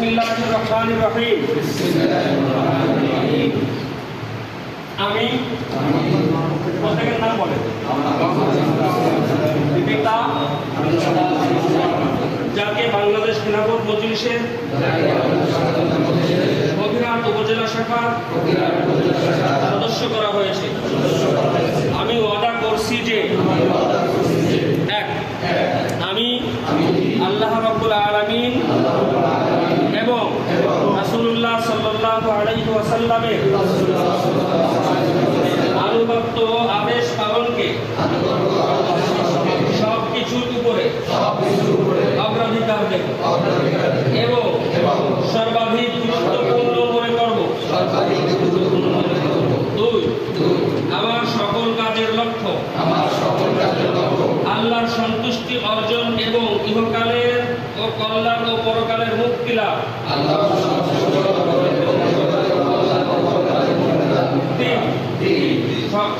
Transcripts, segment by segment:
বিসমিল্লাহির রহমানির রহিম। আমি প্রত্যেকের নাম বলেন। পিতা যাকে বাংলাদেশ খেলাফত মজলিসের বগুড়া উপজেলা শাখার সদস্য করা হয়েছে, আমি ওয়াদা করছি যে এক, আমি আল্লাহ রাব্বুল আলামিন এবং রাসূলুল্লাহ সাল্লাল্লাহু আলাইহি ওয়াসাল্লামের আনুগত্য ও আদেশ পালনকে সবকিছুর উপরে অগ্রাধিকার দেব এবং সর্বাধিক গুরুত্বপূর্ণ মনে করব। দুই, আমার সকল কাজের লক্ষ্য আল্লাহর সন্তুষ্টি অর্জন এবং ইহকালের ও কল্যাণ ও পরকালের মুক্তি লাভ।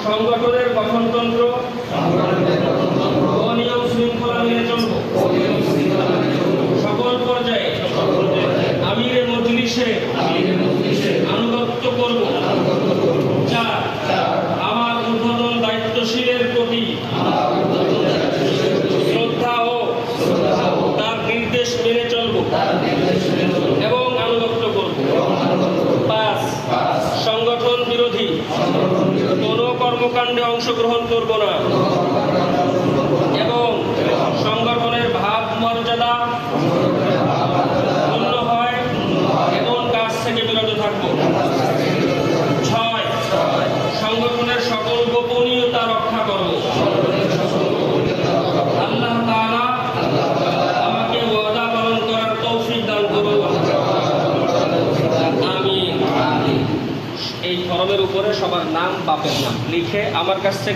সংগঠনের গঠনতন্ত্র ও নিয়ম শৃঙ্খলা মেনে চলব। সকল পর্যায়ে আমিরে মজলিসে আনুগত্য করব। চার, আমার ঊর্ধ্বতন দায়িত্বশীলের প্রতি শ্রদ্ধা ও তার নির্দেশ মেনে চলব এবং আনুগত্য করব। পাঁচ, সংগঠন বিরোধী কোনো কর্মকাণ্ডে অংশগ্রহণ করব না এবং সংগঠনের ভাব মর্যাদা পূর্ণ হয় এবং কাজ থেকে বিরত থাকব। ছয়, সংগঠনের সকল গোপনীয়তা রক্ষা করব। আল্লাহ তাআলা আমাকে ওয়াদা পালন করার তৌফিক দান করুন। আমিন। এই ফরমের উপরে সবার নাম, বাপের নাম লিখে আমার কাছ থেকে